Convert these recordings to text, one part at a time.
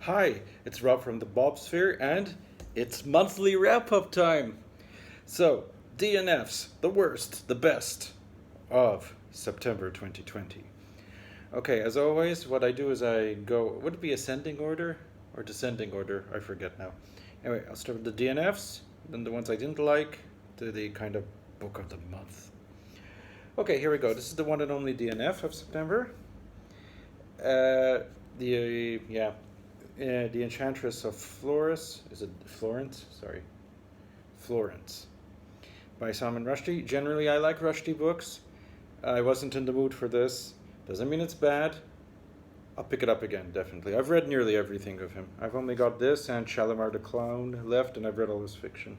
Hi, it's Rob from the Bobsphere, and it's monthly wrap-up time. So, DNFs, the worst, the best of September 2020. Okay, as always, what I do is I go, would it be ascending order or descending order? I forget now. Anyway, I'll start with the DNFs, then the ones I didn't like, to the kind of book of the month. Okay, here we go. This is the one and only DNF of September. The Enchantress of Florence. Is it Florence? Sorry, Florence, by Salman Rushdie. Generally, I like Rushdie books. I wasn't in the mood for this. Doesn't mean it's bad. I'll pick it up again, definitely. I've read nearly everything of him. I've only got this and Shalimar the Clown left, and I've read all his fiction.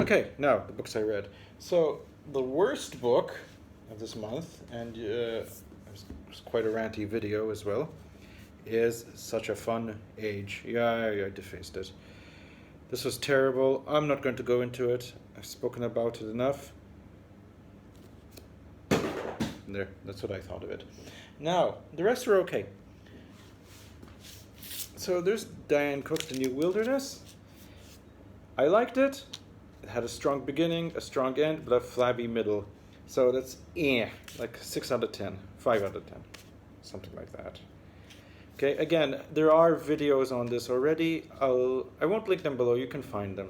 Okay, now, the books I read. So, the worst book of this month, and it was quite a ranty video as well, is Such a Fun Age. Yeah, I defaced it. This was terrible. I'm not going to go into it. I've spoken about it enough. There, that's what I thought of it. Now, the rest are okay. So there's Diane Cook's The New Wilderness. I liked it. It had a strong beginning, a strong end, but a flabby middle. So that's like 6 out of 10, 5 out of 10, something like that. Okay, again, there are videos on this already. I won't link them below, you can find them.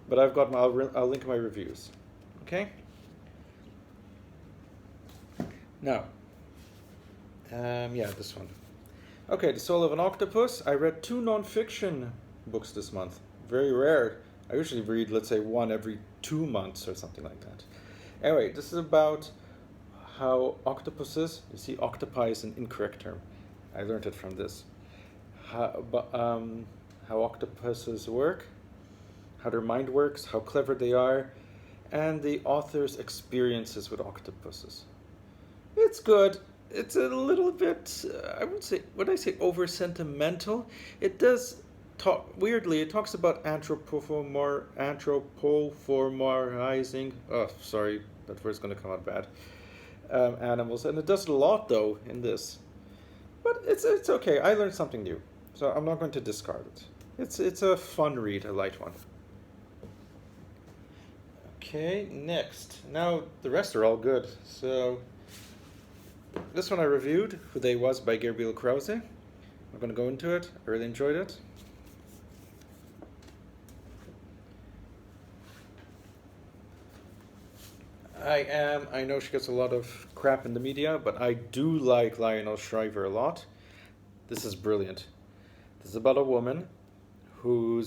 But I'll link my reviews. Okay? Now, this one. Okay, The Soul of an Octopus. I read 2 non-fiction books this month. Very rare. I usually read, let's say, 1 every 2 months or something like that. Anyway, this is about how octopuses, you see, octopi is an incorrect term. I learned it from this. How octopuses work, how their mind works, how clever they are, and the author's experiences with octopuses. It's good. It's a little bit, would I say over sentimental? It does talk, weirdly, it talks about anthropomorphizing, that word's going to come out bad, animals, and it does a lot, though, in this. But it's okay. I learned something new, so I'm not going to discard it. It's a fun read, a light one. Okay, next. Now, the rest are all good, so this one I reviewed, Who They Was by Gabriel Krauze. I'm going to go into it. I really enjoyed it. I know she gets a lot of crap in the media, but I do like Lionel Shriver a lot. This is brilliant. This is about a woman who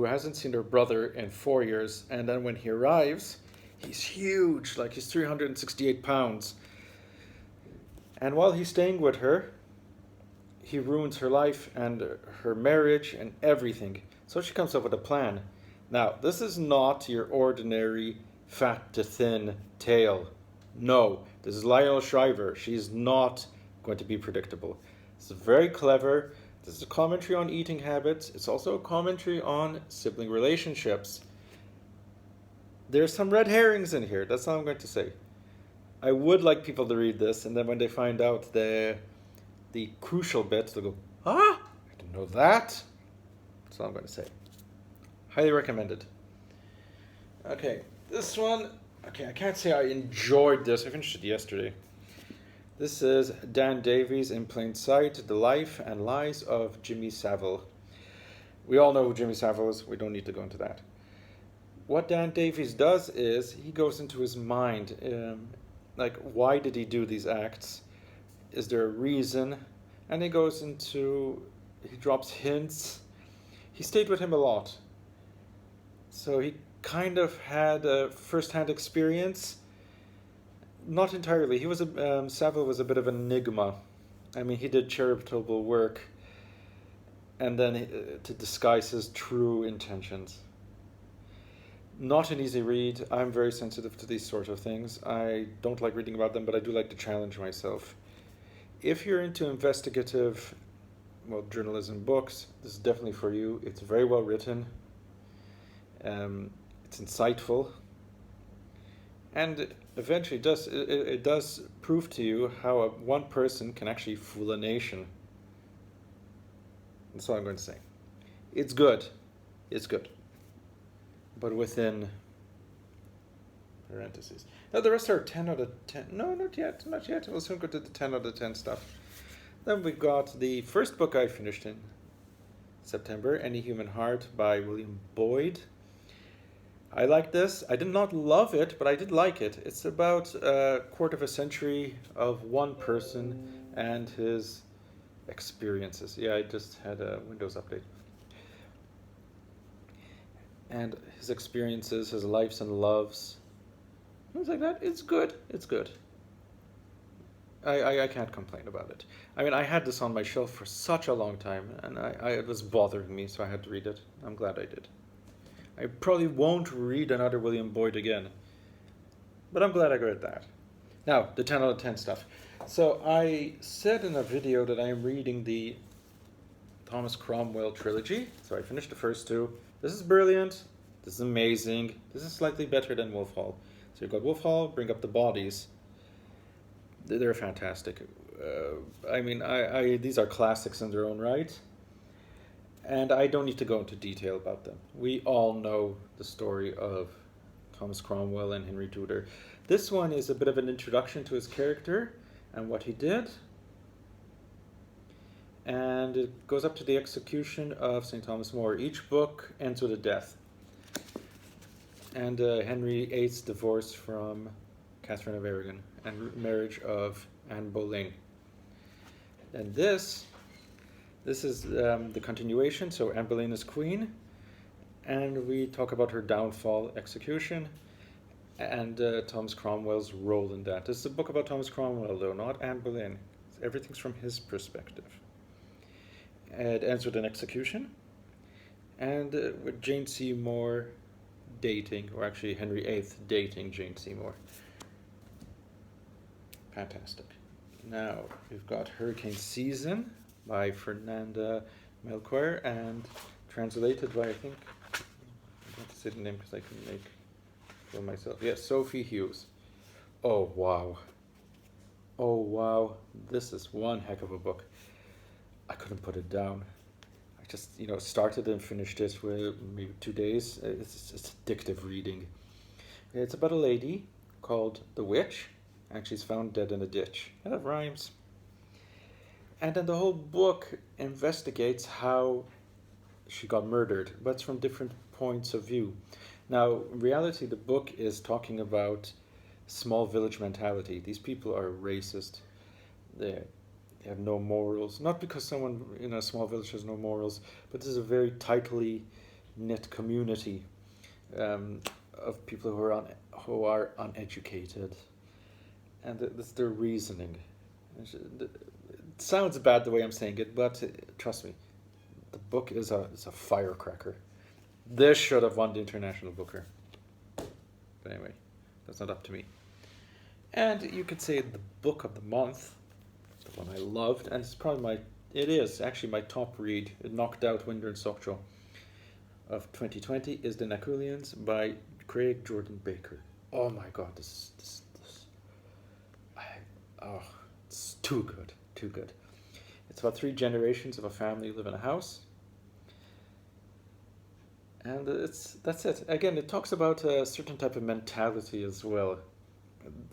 hasn't seen her brother in 4 years, and then when he arrives, he's huge, like he's 368 pounds. And while he's staying with her, he ruins her life and her marriage and everything. So she comes up with a plan. Now, this is not your ordinary fat to thin tale. No, this is Lionel Shriver. She's not going to be predictable. It's very clever. This is a commentary on eating habits. It's also a commentary on sibling relationships. There's some red herrings in here. That's all I'm going to say. I would like people to read this, and then when they find out the crucial bit, they'll go, I didn't know that. That's all I'm going to say. Highly recommended. Okay, this one, I can't say I enjoyed this. I finished it yesterday. This is Dan Davies in Plain Sight, The Life and Lies of Jimmy Savile. We all know who Jimmy Savile is. We don't need to go into that. What Dan Davies does is he goes into his mind. Like, why did he do these acts? Is there a reason? And he drops hints. He stayed with him a lot. So he kind of had a first-hand experience. Not entirely. Savile was a bit of an enigma. I mean, he did charitable work, and then to disguise his true intentions. Not an easy read. I'm very sensitive to these sort of things. I don't like reading about them, but I do like to challenge myself. If you're into investigative, journalism books, this is definitely for you. It's very well written. It's insightful. And eventually it does prove to you how one person can actually fool a nation. That's all I'm going to say. It's good. It's good. But within parentheses. Now the rest are 10 out of 10. No, not yet. Not yet. We'll soon go to the 10 out of 10 stuff. Then we got the first book I finished in September, Any Human Heart by William Boyd. I like this. I did not love it, but I did like it. It's about a quarter of a century of one person and his experiences. Yeah, I just had a Windows update. And his experiences, his lives and loves, things like that. It's good. It's good. I can't complain about it. I mean, I had this on my shelf for such a long time, and it was bothering me, so I had to read it. I'm glad I did. I probably won't read another William Boyd again, but I'm glad I read that. Now, the 10 out of 10 stuff. So I said in a video that I am reading the Thomas Cromwell trilogy. So I finished the first two. This is brilliant. This is amazing. This is slightly better than Wolf Hall. So you've got Wolf Hall, Bring Up the Bodies. They're fantastic. I mean, these are classics in their own right. And I don't need to go into detail about them. We all know the story of Thomas Cromwell and Henry Tudor. This one is a bit of an introduction to his character and what he did. And it goes up to the execution of St. Thomas More. Each book ends with a death. And Henry VIII's divorce from Catherine of Aragon and marriage of Anne Boleyn. And this is the continuation. So Anne Boleyn is queen, and we talk about her downfall, execution, and Thomas Cromwell's role in that. This is a book about Thomas Cromwell, though, not Anne Boleyn. Everything's from his perspective. It ends with an execution, and with Jane Seymour dating, or actually Henry VIII dating Jane Seymour. Fantastic. Now, we've got Hurricane Season by Fernanda Melchoir, and translated by, I think, I have to say the name because I couldn't make it for myself. Yes, Sophie Hughes. Oh, wow. Oh, wow. This is one heck of a book. I couldn't put it down. I just, started and finished it with maybe 2 days. It's addictive reading. It's about a lady called the Witch, and she's found dead in a ditch. And it rhymes. And then the whole book investigates how she got murdered, but it's from different points of view. Now, in reality, the book is talking about small village mentality. These people are racist. They have no morals. Not because someone in a small village has no morals, but this is a very tightly knit community of people who are uneducated. And that's their reasoning. It sounds bad the way I'm saying it, but trust me, the book is a firecracker. This should have won the International Booker. But anyway, that's not up to me. And you could say the book of the month, the one I loved, and it's probably it is actually my top read. It knocked out Winder and Sockjaw of 2020 is The Nacullians by Craig Jordan Baker. Oh my God, this it's too good, too good. It's about 3 generations of a family who live in a house. And that's it. Again, it talks about a certain type of mentality as well.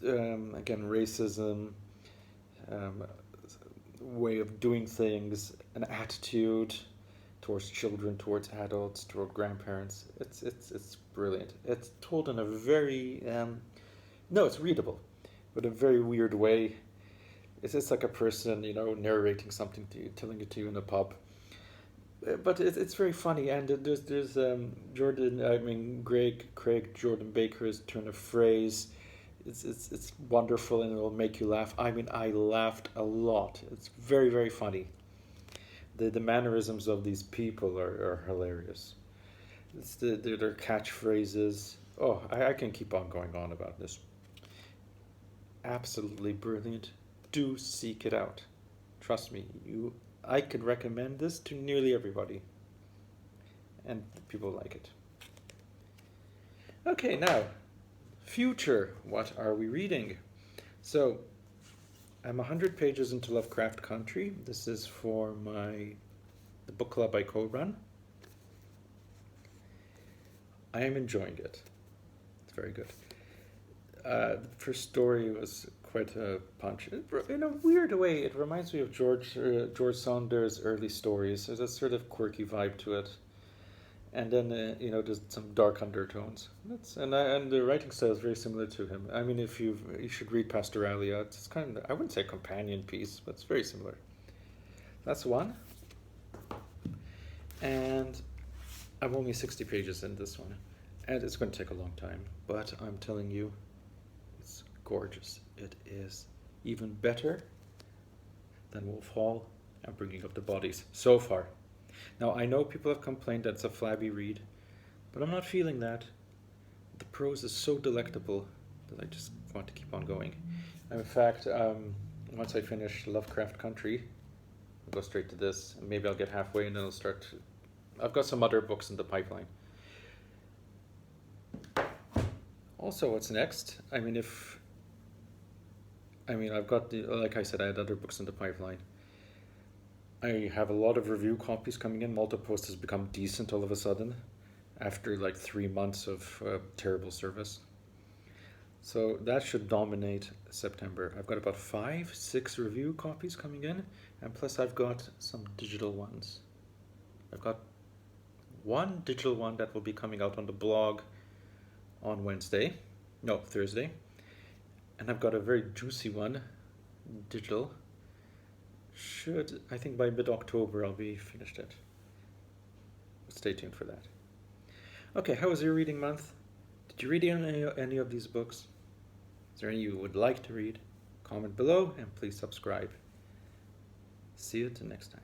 Again, racism, way of doing things, an attitude towards children, towards adults, toward grandparents. It's brilliant. It's told in a very it's readable, but a very weird way. It's like a person, narrating something to you, telling it to you in a pub. But it's very funny, and there's Craig Jordan Baker's turn of phrase. It's wonderful, and it'll make you laugh. I mean, I laughed a lot. It's very, very funny. The mannerisms of these people are hilarious. It's their catchphrases. Oh, I can keep on going on about this. Absolutely brilliant. Do seek it out. Trust me, I could recommend this to nearly everybody. And people like it. Okay, now, future. What are we reading? So, I'm 100 pages into Lovecraft Country. This is for my the book club I co-run. I am enjoying it. It's very good. The first story was quite a punch. In a weird way, it reminds me of George Saunders' early stories. There's a sort of quirky vibe to it. And then, there's some dark undertones. And the writing style is very similar to him. I mean, if you should read Pastoralia. It's kind of, I wouldn't say a companion piece, but it's very similar. That's one. And I'm only 60 pages in this one. And it's going to take a long time. But I'm telling you, it's gorgeous. It is even better than Wolf Hall and Bringing Up the Bodies so far. Now, I know people have complained that it's a flabby read, but I'm not feeling that. The prose is so delectable that I just want to keep on going. And in fact, once I finish Lovecraft Country, I'll go straight to this. And maybe I'll get halfway and then I'll start. I've got some other books in the pipeline. Also, what's next? I've got like I said, I had other books in the pipeline. I have a lot of review copies coming in. Multipost has become decent all of a sudden after like 3 months of terrible service. So that should dominate September. I've got about 5-6 review copies coming in, and plus I've got some digital ones. I've got one digital one that will be coming out on the blog on Thursday. And I've got a very juicy one, digital. I think by mid-October I'll be finished it. Stay tuned for that. Okay, how was your reading month? Did you read any of these books? Is there any you would like to read? Comment below and please subscribe. See you till next time.